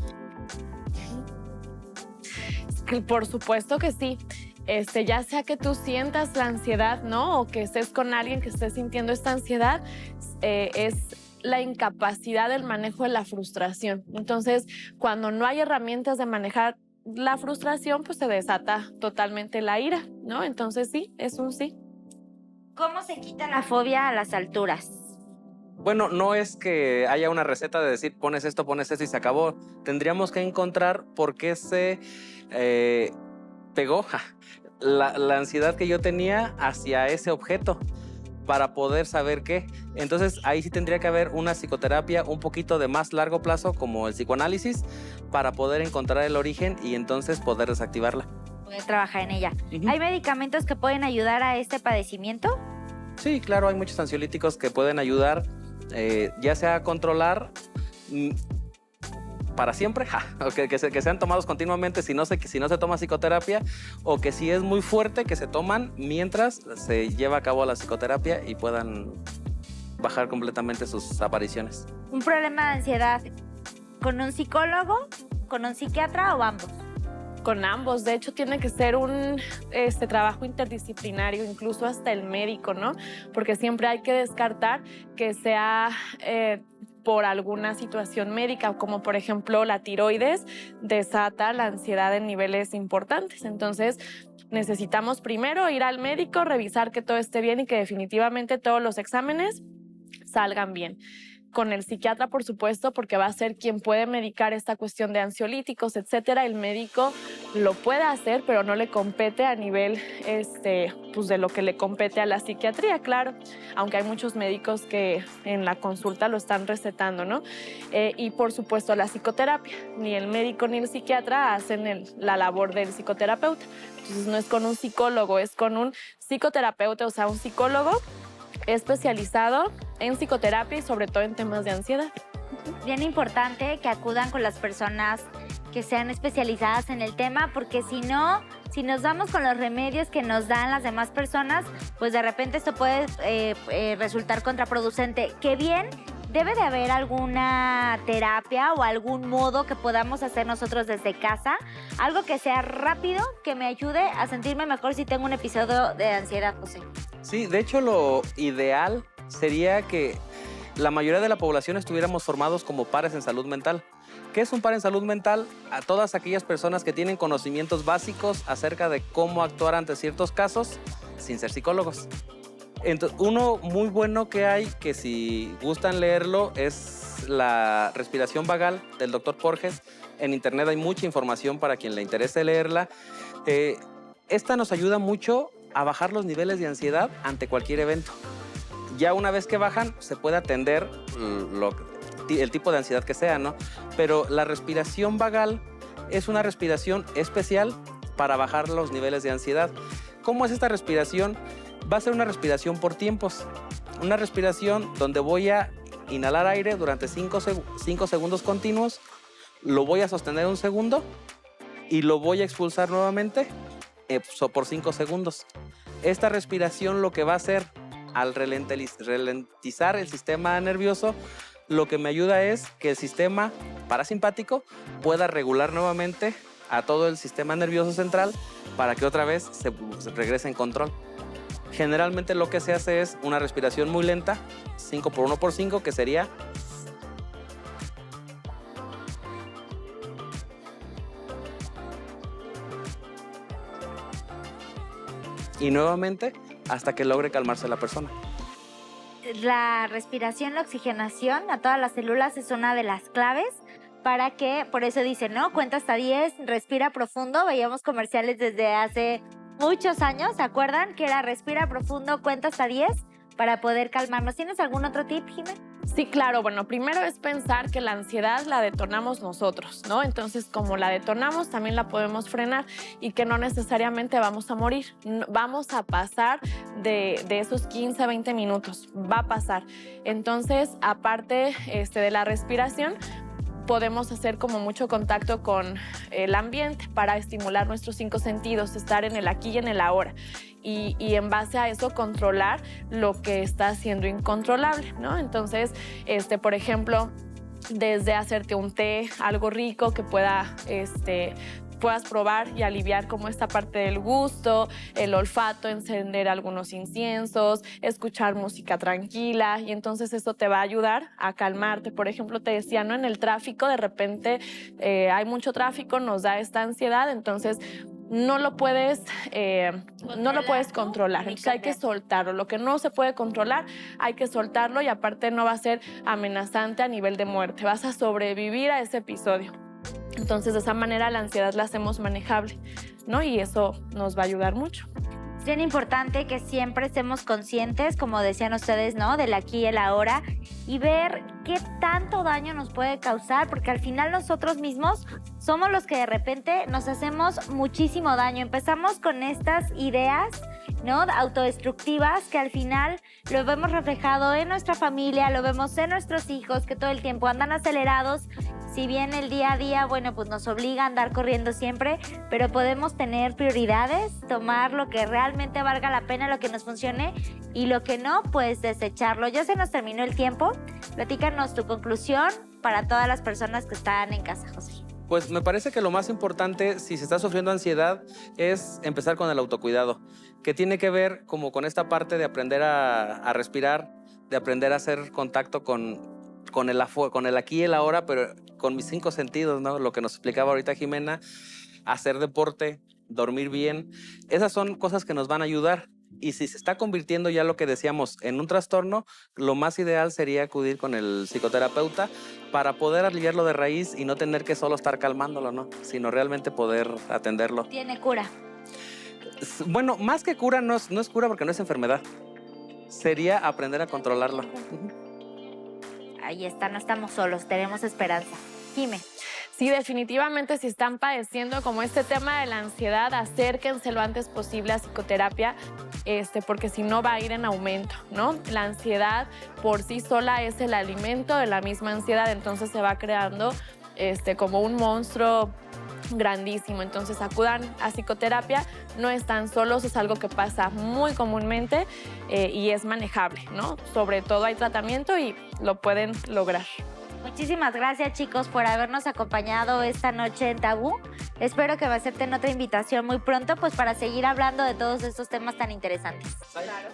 Por supuesto que sí. Ya sea que tú sientas la ansiedad, ¿no? O que estés con alguien que esté sintiendo esta ansiedad, es la incapacidad del manejo de la frustración. Entonces, cuando no hay herramientas de manejar la frustración, pues se desata totalmente la ira, ¿no? Entonces sí, es un sí. ¿Cómo se quita la fobia a las alturas? Bueno, no es que haya una receta de decir pones esto y se acabó. Tendríamos que encontrar por qué se pegó la ansiedad que yo tenía hacia ese objeto para poder saber qué. Entonces ahí sí tendría que haber una psicoterapia un poquito de más largo plazo, como el psicoanálisis, para poder encontrar el origen y entonces poder desactivarla. Poder trabajar en ella. ¿Hay medicamentos que pueden ayudar a este padecimiento? Sí, claro, hay muchos ansiolíticos que pueden ayudar, ya sea a controlar para siempre, o que sean tomados continuamente si no se toma psicoterapia, o que si es muy fuerte, que se toman mientras se lleva a cabo la psicoterapia y puedan bajar completamente sus apariciones. Un problema de ansiedad, ¿con un psicólogo, con un psiquiatra o ambos? Con ambos. De hecho, tiene que ser un trabajo interdisciplinario, incluso hasta el médico, ¿no? Porque siempre hay que descartar que sea por alguna situación médica, como por ejemplo la tiroides desata la ansiedad en niveles importantes. Entonces, necesitamos primero ir al médico, revisar que todo esté bien y que definitivamente todos los exámenes salgan bien. Con el psiquiatra, por supuesto, porque va a ser quien puede medicar esta cuestión de ansiolíticos, etcétera. El médico lo puede hacer, pero no le compete a nivel pues de lo que le compete a la psiquiatría, claro. Aunque hay muchos médicos que en la consulta lo están recetando, ¿no? Y por supuesto la psicoterapia. Ni el médico ni el psiquiatra hacen la labor del psicoterapeuta. Entonces no es con un psicólogo, es con un psicoterapeuta, o sea, un psicólogo especializado en psicoterapia y sobre todo en temas de ansiedad. Bien importante que acudan con las personas que sean especializadas en el tema, porque si no, si nos vamos con los remedios que nos dan las demás personas, pues de repente esto puede resultar contraproducente. Que bien, debe de haber alguna terapia o algún modo que podamos hacer nosotros desde casa, algo que sea rápido, que me ayude a sentirme mejor si tengo un episodio de ansiedad, José. Sí, de hecho lo ideal sería que la mayoría de la población estuviéramos formados como pares en salud mental. ¿Qué es un par en salud mental? A todas aquellas personas que tienen conocimientos básicos acerca de cómo actuar ante ciertos casos sin ser psicólogos. Entonces, uno muy bueno que hay, que si gustan leerlo, es la respiración vagal del Dr. Porges. En internet hay mucha información para quien le interese leerla. Esta nos ayuda mucho a bajar los niveles de ansiedad ante cualquier evento. Ya una vez que bajan, se puede atender el tipo de ansiedad que sea, ¿no? Pero la respiración vagal es una respiración especial para bajar los niveles de ansiedad. ¿Cómo es esta respiración? Va a ser una respiración por tiempos. Una respiración donde voy a inhalar aire durante 5 segundos continuos, lo voy a sostener 1 segundo y lo voy a expulsar nuevamente por 5 segundos. Esta respiración lo que va a hacer al ralentizar el sistema nervioso, lo que me ayuda es que el sistema parasimpático pueda regular nuevamente a todo el sistema nervioso central para que otra vez se regrese en control. Generalmente lo que se hace es una respiración muy lenta, 5 por 1 por 5, que sería... Y nuevamente hasta que logre calmarse la persona. La respiración, la oxigenación a todas las células es una de las claves para que, por eso dicen, ¿no? Cuenta hasta 10, respira profundo. Veíamos comerciales desde hace muchos años, ¿se acuerdan? Que era respira profundo, cuenta hasta 10 para poder calmarnos. ¿Tienes algún otro tip, Jimé? Sí, claro. Bueno, primero es pensar que la ansiedad la detonamos nosotros, ¿no? Entonces, como la detonamos, también la podemos frenar y que no necesariamente vamos a morir. Vamos a pasar de esos 15 a 20 minutos. Va a pasar. Entonces, aparte de la respiración, podemos hacer como mucho contacto con el ambiente para estimular nuestros 5 sentidos, estar en el aquí y en el ahora. Y en base a eso controlar lo que está siendo incontrolable, ¿no? Entonces, por ejemplo, desde hacerte un té, algo rico que puedas probar y aliviar como esta parte del gusto, el olfato, encender algunos inciensos, escuchar música tranquila, y entonces eso te va a ayudar a calmarte. Por ejemplo, te decía, ¿no? En el tráfico, de repente hay mucho tráfico, nos da esta ansiedad, entonces no lo puedes controlar. Entonces hay que soltarlo. Lo que no se puede controlar, hay que soltarlo, y aparte no va a ser amenazante a nivel de muerte. Vas a sobrevivir a ese episodio. Entonces, de esa manera la ansiedad la hacemos manejable, ¿no? Y eso nos va a ayudar mucho. Es bien importante que siempre estemos conscientes, como decían ustedes, ¿no? Del aquí y el ahora, y ver qué tanto daño nos puede causar, porque al final nosotros mismos somos los que de repente nos hacemos muchísimo daño. Empezamos con estas ideas ¿no? Autodestructivas, que al final lo vemos reflejado en nuestra familia, lo vemos en nuestros hijos, que todo el tiempo andan acelerados. Si bien el día a día, bueno, pues nos obliga a andar corriendo siempre, pero podemos tener prioridades, tomar lo que realmente valga la pena, lo que nos funcione, y lo que no, pues desecharlo. Ya se nos terminó el tiempo. Platícanos tu conclusión para todas las personas que están en casa, José. Pues me parece que lo más importante, si se está sufriendo ansiedad, es empezar con el autocuidado, que tiene que ver como con esta parte de aprender a respirar, de aprender a hacer contacto con el aquí y el ahora, pero con mis 5 sentidos, ¿no? Lo que nos explicaba ahorita Jimena, hacer deporte, dormir bien. Esas son cosas que nos van a ayudar. Y si se está convirtiendo ya lo que decíamos en un trastorno, lo más ideal sería acudir con el psicoterapeuta para poder aliviarlo de raíz y no tener que solo estar calmándolo, ¿no? Sino realmente poder atenderlo. ¿Tiene cura? Bueno, más que cura, no es cura porque no es enfermedad. Sería aprender a controlarlo. Ahí está, no estamos solos, tenemos esperanza. Jime. Sí, definitivamente, si están padeciendo como este tema de la ansiedad, acérquense lo antes posible a psicoterapia, porque si no va a ir en aumento, ¿no? La ansiedad por sí sola es el alimento de la misma ansiedad, entonces se va creando como un monstruo grandísimo. Entonces acudan a psicoterapia, no están solos, es algo que pasa muy comúnmente y es manejable, ¿no? Sobre todo hay tratamiento y lo pueden lograr. Muchísimas gracias, chicos, por habernos acompañado esta noche en Tabú. Espero que me acepten otra invitación muy pronto, pues para seguir hablando de todos estos temas tan interesantes.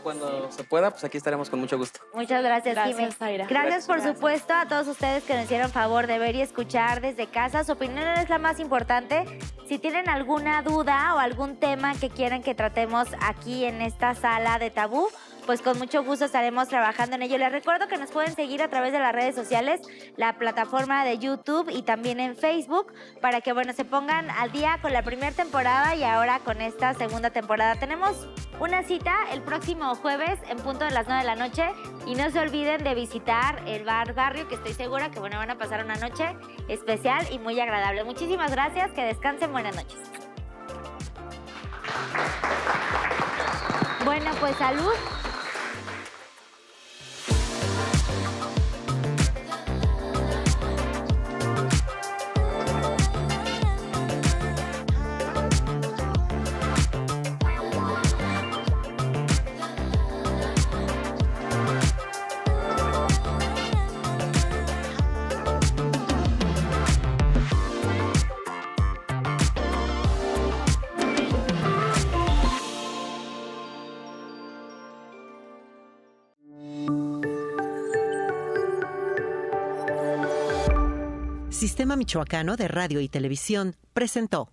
Cuando se pueda, pues aquí estaremos con mucho gusto. Muchas gracias, Gracias, Jime. Zaira. Gracias, por supuesto, a todos ustedes que nos hicieron favor de ver y escuchar desde casa. Su opinión es la más importante. Si tienen alguna duda o algún tema que quieran que tratemos aquí en esta sala de Tabú, pues con mucho gusto estaremos trabajando en ello. Les recuerdo que nos pueden seguir a través de las redes sociales, la plataforma de YouTube y también en Facebook, para que, bueno, se pongan al día con la primera temporada y ahora con esta segunda temporada. Tenemos una cita el próximo jueves en punto de las 9 de la noche y no se olviden de visitar el Bar Barrio, que estoy segura que, bueno, van a pasar una noche especial y muy agradable. Muchísimas gracias, que descansen, buenas noches. Bueno, pues salud. Sistema Michoacano de Radio y Televisión presentó